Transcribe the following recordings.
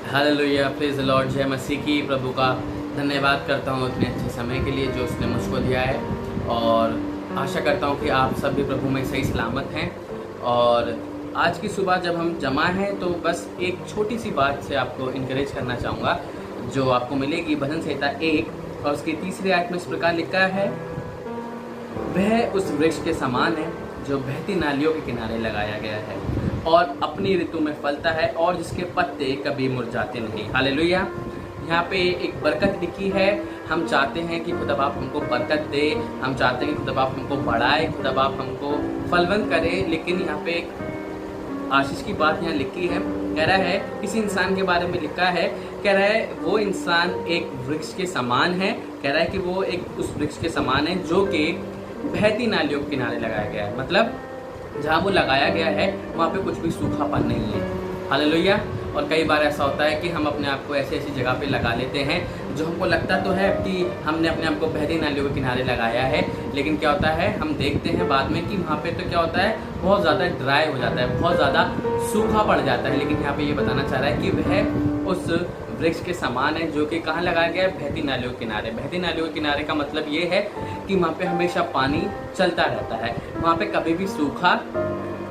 Hallelujah, praise the Lord. जय मसीह की। प्रभु का धन्यवाद करता हूँ इतने अच्छे समय के लिए जो उसने मुझको दिया है, और आशा करता हूँ कि आप सब भी प्रभु में सही सलामत हैं। और आज की सुबह जब हम जमा हैं तो बस एक छोटी सी बात से आपको इनकरेज करना चाहूँगा, जो आपको मिलेगी भजन संहिता 1 और उसकी 3री आयत में इस प्रकार लिखा है, वह उस वृक्ष के समान है जो बहती नालियों के किनारे लगाया गया है और अपनी ऋतु में फलता है और जिसके पत्ते कभी मुरझाते नहीं। हालेलुया। यहाँ पे एक बरकत लिखी है। हम चाहते हैं कि खुदा बाप हमको बरकत दे, हम चाहते हैं कि खुदा बाप हमको बढ़ाए, खुदा बाप हमको फलवंत करे। लेकिन यहाँ पे एक आशीष की बात यहाँ लिखी है। कह रहा है, किसी इंसान के बारे में लिखा है, कह रहा है वो इंसान एक वृक्ष के समान है। कह रहा है कि वो एक उस वृक्ष के समान है जो कि बहती नालियों के किनारे लगाया गया है। मतलब जहाँ वो लगाया गया है वहाँ पे कुछ भी सूखापन नहीं है। हालेलुया। और कई बार ऐसा होता है कि हम अपने आप को ऐसी ऐसी जगह पे लगा लेते हैं जो हमको लगता तो है कि हमने अपने आप को बहती नालियों के किनारे लगाया है, लेकिन क्या होता है, हम देखते हैं बाद में कि वहाँ पे तो क्या होता है, बहुत ज़्यादा ड्राई हो जाता है, बहुत ज़्यादा सूखा पड़ जाता है। लेकिन यहाँ पे ये बताना चाह रहा है कि वह उस वृक्ष के समान है जो कि कहाँ लगाया गया है, बहती नालियों के किनारे। बहती नालियों के किनारे का मतलब ये है कि वहाँ पे हमेशा पानी चलता रहता है, वहाँ पे कभी भी सूखा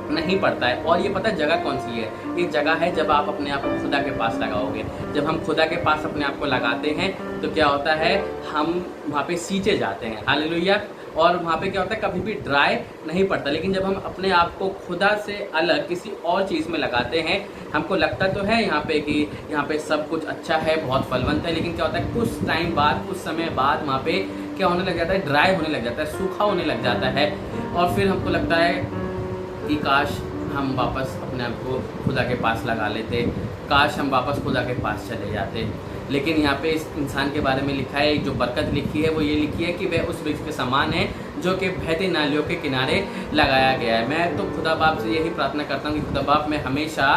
नहीं पड़ता है। और ये पता जगह कौन सी है, ये जगह है जब आप अपने आप को खुदा के पास लगाओगे। जब हम खुदा के पास अपने आप को लगाते हैं तो क्या होता है, हम वहाँ पे सींचे जाते हैं। हालेलुया। और वहाँ पे क्या होता है, कभी भी ड्राई नहीं पड़ता। लेकिन जब हम अपने आप को खुदा से अलग किसी और चीज़ में लगाते हैं, हमको लगता तो है यहाँ पे कि यहाँ पे सब कुछ अच्छा है, बहुत फलवंत है, लेकिन क्या होता है, कुछ टाइम बाद, कुछ समय बाद वहाँ पे क्या होने लग जाता है, ड्राई होने लग जाता है, सूखा होने लग जाता है। और फिर हमको लगता है कि काश हम वापस अपने आप को खुदा के पास लगा लेते, काश हम वापस खुदा के पास चले जाते। लेकिन यहाँ पे इस इंसान के बारे में लिखा है, जो बरकत लिखी है वो ये लिखी है कि वह उस वृक्ष के समान है जो कि बहती नालियों के किनारे लगाया गया है। मैं तो खुदा बाप से यही प्रार्थना करता हूँ कि खुदा बाप मैं हमेशा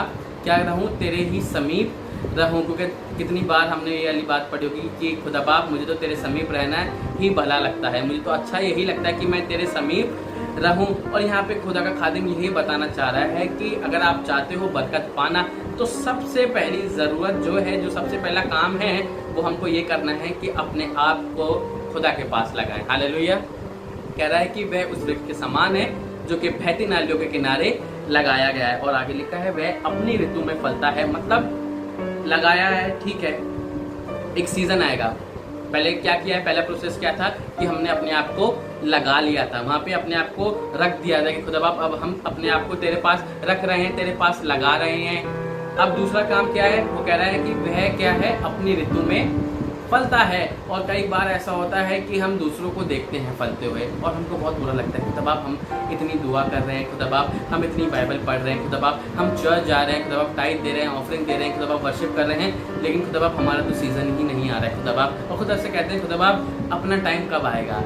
क्या रहूँ, तेरे ही समीप रहूँ। क्योंकि कितनी बार हमने ये वाली बात पढ़ी होगी कि खुदा बाप मुझे तो तेरे समीप रहना ही भला लगता है, मुझे तो अच्छा यही लगता है कि मैं तेरे समीप रहूं। और यहाँ पे खुदा का खादिम यही बताना चाह रहा है कि अगर आप चाहते हो बरकत पाना तो सबसे पहली ज़रूरत जो है, जो सबसे पहला काम है, वो हमको ये करना है कि अपने आप को खुदा के पास लगाएं। हालेलुया। कह रहा है कि वह उस वृक्ष के समान है जो कि बहती नालियों के किनारे लगाया गया है। और आगे लिखा है, वह अपनी ऋतु में फलता है। मतलब लगाया है, ठीक है, एक सीजन आएगा। पहले क्या किया है, पहला प्रोसेस क्या था कि हमने अपने आप को लगा लिया था, वहाँ पे अपने आप को रख दिया था कि खुदा बाप अब हम अपने आप को तेरे पास रख रहे हैं, तेरे पास लगा रहे हैं। अब दूसरा काम क्या है, वो कह रहा है कि वह क्या है, अपनी ऋतु में फलता है। और कई बार ऐसा होता है कि हम दूसरों को देखते हैं फलते हुए और हमको बहुत बुरा लगता है, खुदा बाप हम इतनी दुआ कर रहे हैं, खुदा बाप हम इतनी बाइबल पढ़ रहे हैं, खुदा बाप हम चर्च जा रहे हैं, खुदा बाप टाइट दे रहे हैं, ऑफरिंग दे रहे हैं, खुदा बाप वर्शिप कर रहे हैं, लेकिन खुदा बाप हमारा तो सीजन ही नहीं आ रहा है खुदा बाप। और खुदा से कहते हैं, खुदा बाप अपना टाइम कब आएगा,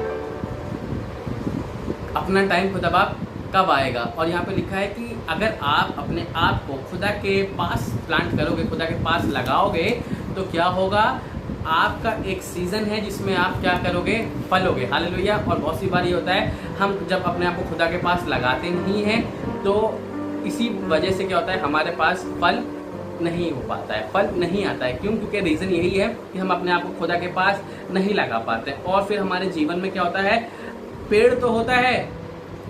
अपना टाइम खुदा बाप कब आएगा। और यहाँ पे लिखा है कि अगर आप अपने आप को खुदा के पास प्लांट करोगे, खुदा के पास लगाओगे, तो क्या होगा, आपका एक सीज़न है जिसमें आप क्या करोगे, फलोगे। हालेलुया। और बहुत सी बार ये होता है, हम जब अपने आप को खुदा के पास लगाते नहीं हैं तो इसी वजह से क्या होता है, हमारे पास फल नहीं हो पाता है, फल नहीं आता है। क्यों? क्योंकि रीज़न यही है कि हम अपने आप को खुदा के पास नहीं लगा पाते। और फिर हमारे जीवन में क्या होता है, पेड़ तो होता है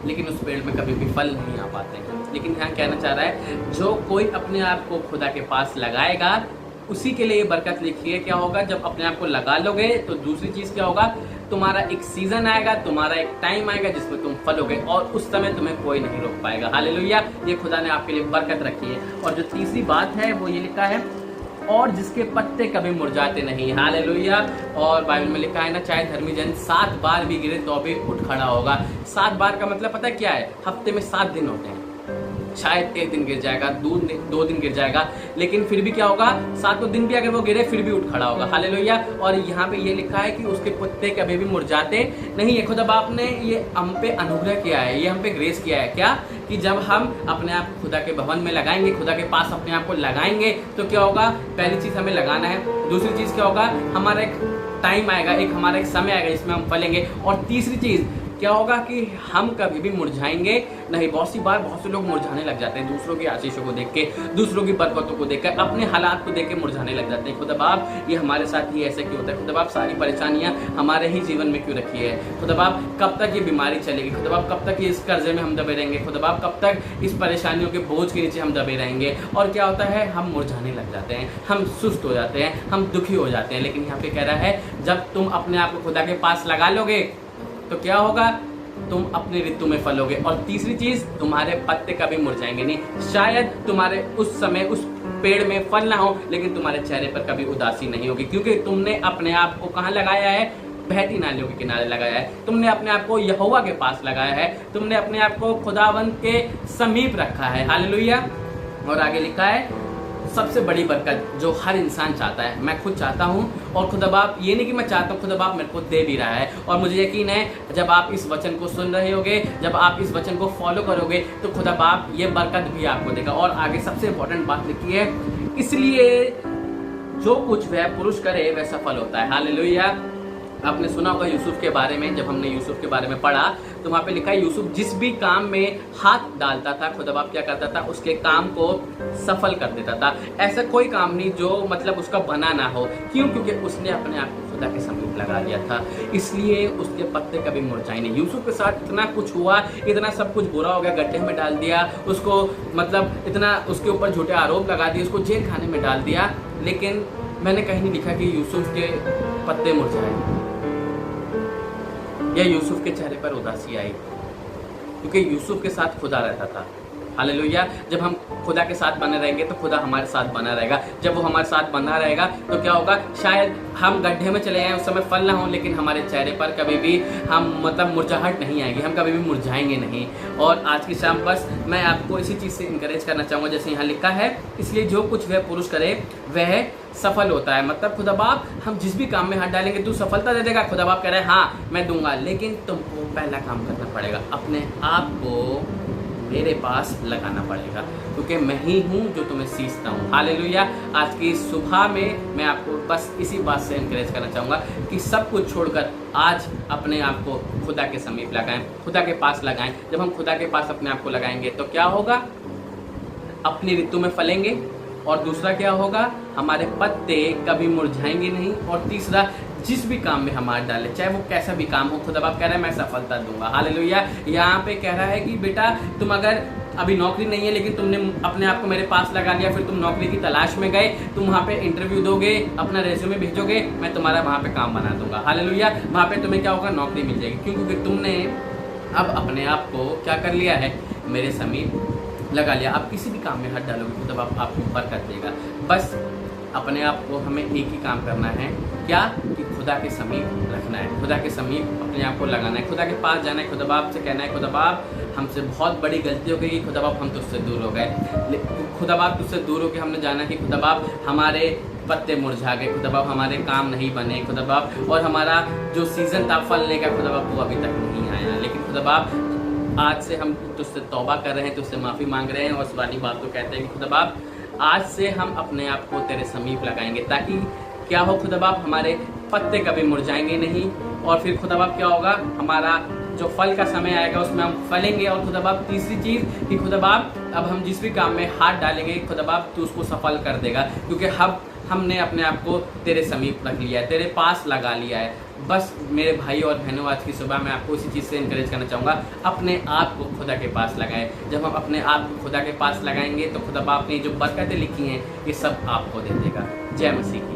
लेकिन उस पेड़ में कभी भी फल नहीं आ पाते हैं। लेकिन यहाँ कहना चाह रहा है, जो कोई अपने आप को खुदा के पास लगाएगा उसी के लिए बरकत लिखी है। क्या होगा, जब अपने आप को लगा लोगे तो दूसरी चीज़ क्या होगा, तुम्हारा एक सीजन आएगा, तुम्हारा एक टाइम आएगा जिसमें तुम फलोगे और उस समय तुम्हें कोई नहीं रोक पाएगा। हालेलुया। ये खुदा ने आपके लिए बरकत रखी है। और जो तीसरी बात है वो ये लिखा है, और जिसके पत्ते कभी मुरझाते नहीं। हालेलुया। और बाइबल में लिखा है ना, चाहे धर्मी जन 7 बार भी गिरे तो भी उठ खड़ा होगा। 7 बार का मतलब पता क्या है, हफ्ते में 7 दिन होते हैं। शायद एक दिन गिर जाएगा, 2 दिन गिर जाएगा, लेकिन फिर भी क्या होगा, 7 दिन भी अगर वो गिरे फिर भी उठ खड़ा होगा। हालेलुया। और यहाँ पे ये लिखा है कि उसके पत्ते कभी भी मुरझाते नहीं है। खुदा बाप ने ये हम पे अनुग्रह किया है, ये हम पे ग्रेस किया है। क्या कि जब हम अपने आप खुदा के भवन में लगाएंगे, खुदा के पास अपने आप को लगाएंगे, तो क्या होगा, पहली चीज़ हमें लगाना है, दूसरी चीज़ क्या होगा, हमारा एक टाइम आएगा, एक हमारा एक समय आएगा जिसमें हम फलेंगे। और तीसरी चीज़, क्या होगा कि हम कभी भी मुरझाएंगे नहीं। बहुत सी बार बहुत से लोग मुरझाने लग जाते हैं, दूसरों की आशीषों को देख के, दूसरों की बरकतों को देखकर, अपने हालात को देख के मुरझाने लग जाते हैं। खुदा बाप ये हमारे साथ ही ऐसे क्यों होता है? खुदा बाप सारी परेशानियां हमारे ही जीवन में क्यों रखी है? खुदा बाप कब तक ये बीमारी चलेगी? खुदा बाप कब तक इस कर्जे में हम दबे रहेंगे? खुदा बाप कब तक इस परेशानियों के बोझ के नीचे हम दबे रहेंगे? और क्या होता है, हम मुरझाने लग जाते हैं, हम सुस्त हो जाते हैं, हम दुखी हो जाते हैं। लेकिन यहाँ पे कह रहा है जब तुम अपने आप को खुदा के पास लगा लोगे तो क्या होगा? तुम अपनी ऋतु में फलोगे। और तीसरी चीज, तुम्हारे पत्ते कभी मुरझाएंगे नहीं। शायद तुम्हारे उस समय उस पेड़ में फल ना हो, लेकिन तुम्हारे चेहरे पर कभी उदासी नहीं होगी, क्योंकि तुमने अपने आप को कहाँ लगाया है? बहती नालियों के किनारे लगाया है। तुमने अपने आप को यहोवा के पास लगाया है। तुमने अपने आप को खुदावंत के समीप रखा है। हालेलुया। और आगे लिखा है सबसे बड़ी बरकत जो हर इंसान चाहता है, मैं खुद चाहता हूँ, और खुदा बाप ये नहीं कि मैं चाहता हूँ, खुदा बाप मेरे को दे भी रहा है। और मुझे यकीन है जब आप इस वचन को सुन रहे होगे, जब आप इस वचन को फॉलो करोगे, तो खुदा बाप ये बरकत भी आपको देगा। और आगे सबसे इंपॉर्टेंट बात लिखी है, इसलिए जो कुछ वह पुरुष करे वह सफल होता है। हालेलुया। आपने सुना होगा यूसुफ के बारे में, जब हमने यूसुफ के बारे में पढ़ा तो वहाँ पे लिखा है यूसुफ जिस भी काम में हाथ डालता था, खुदा बाप क्या करता था? उसके काम को सफल कर देता था। ऐसा कोई काम नहीं जो मतलब उसका बना ना हो। क्यों? क्योंकि उसने अपने आप को खुदा के समीप लगा लिया था, इसलिए उसके पत्ते कभी मुरझाए नहीं। यूसुफ के साथ इतना कुछ हुआ, इतना सब कुछ बुरा हो गया, गड्ढे में डाल दिया उसको, मतलब इतना उसके ऊपर झूठे आरोप लगा दिए, उसको जेल खाने में डाल दिया, लेकिन मैंने कहीं नहीं लिखा कि यूसुफ के पत्ते मुरझाए या यूसुफ के चेहरे पर उदासी आई, क्योंकि यूसुफ के साथ खुदा रहता था। हालेलुया। जब हम खुदा के साथ बने रहेंगे तो खुदा हमारे साथ बना रहेगा। जब वो हमारे साथ बना रहेगा तो क्या होगा? शायद हम गड्ढे में चले जाएं, उस समय फल ना हो, लेकिन हमारे चेहरे पर कभी भी हम मतलब मुरझाहट नहीं आएगी, हम कभी भी मुरझाएंगे नहीं। और आज की शाम बस मैं आपको इसी चीज़ से इंकरेज करना चाहूँगा, जैसे यहाँ लिखा है, इसलिए जो कुछ वह पुरुष करे वह सफल होता है। मतलब खुदा बाप हम जिस भी काम में हाथ डालेंगे तू सफलता दे देगा। खुदा बाप कह रहा है हाँ मैं दूंगा, लेकिन तुमको पहला काम करना पड़ेगा, अपने आप को मेरे पास लगाना पड़ेगा, क्योंकि मैं ही हूँ जो तुम्हें सींचता हूँ। हालेलुया। आज की सुबह में मैं आपको बस इसी बात से इनकरेज करना चाहूँगा कि सब कुछ छोड़कर आज अपने आप को खुदा के समीप लगाएं, खुदा के पास लगाएं। जब हम खुदा के पास अपने आप को लगाएंगे तो क्या होगा? अपनी ऋतु में फलेंगे, और दूसरा क्या होगा? हमारे पत्ते कभी मुरझाएंगे नहीं। और तीसरा, जिस भी काम में हम हाथ डालें, चाहे वो कैसा भी काम हो, खुदा बाप कह रहा है मैं सफलता दूंगा। हालेलुया। यहाँ पे कह रहा है कि बेटा तुम अगर अभी नौकरी नहीं है, लेकिन तुमने अपने आप को मेरे पास लगा लिया, फिर तुम नौकरी की तलाश में गए, तुम वहाँ पे इंटरव्यू दोगे, अपना रेज्यूमे भेजोगे, मैं तुम्हारा वहाँ पे काम बना दूंगा। हालेलुया। वहाँ पे तुम्हें क्या होगा? नौकरी मिल जाएगी। क्यों? क्योंकि तुमने अब अपने आप को क्या कर लिया है? मेरे समीप लगा लिया। आप किसी भी काम में हाथ डालोगे खुदा बाप आपको बरकत देगा। बस अपने आप को हमें एक ही काम करना है, क्या? कि खुदा के समीप रखना है, खुदा के समीप अपने आप को लगाना है, खुदा के पास जाना है, खुदा बाप से कहना है खुदा बाप हमसे बहुत बड़ी गलती हो गई, खुदा बाप हम तुझसे दूर हो गए। खुदा बाप तुझसे दूर हो के हमने जाना कि खुदा बाप हमारे पत्ते मुरझा गए, खुदा बाप हमारे काम नहीं बने, खुदा बाप, और हमारा जो सीज़न था फलने का खुदा बाप वो अभी तक नहीं आया। लेकिन खुदा बाप आज से हम तुझसे तौबा कर रहे हैं, तुझसे माफ़ी मांग रहे हैं, और पुरानी बात को कहते हैं कि खुदा बाप आज से हम अपने आप को तेरे समीप लगाएंगे, ताकि क्या हो? खुदा बाप हमारे पत्ते कभी मुरझाएंगे नहीं। और फिर खुदा बाप क्या होगा? हमारा जो फल का समय आएगा उसमें हम फलेंगे। और खुदा बाप तीसरी चीज़ कि खुदा बाप अब हम जिस भी काम में हाथ डालेंगे खुदा बाप तू उसको सफल कर देगा, क्योंकि हमने अपने आप को तेरे समीप रख लिया है, तेरे पास लगा लिया है। बस मेरे भाई और बहनों, आज की सुबह मैं आपको इसी चीज़ से इनकरेज करना चाहूँगा, अपने आप को खुदा के पास लगाएं। जब हम अपने आप को खुदा के पास लगाएंगे तो खुदा बाप ने जो बरकतें लिखी हैं ये सब आपको दे देगा। जय मसीह की।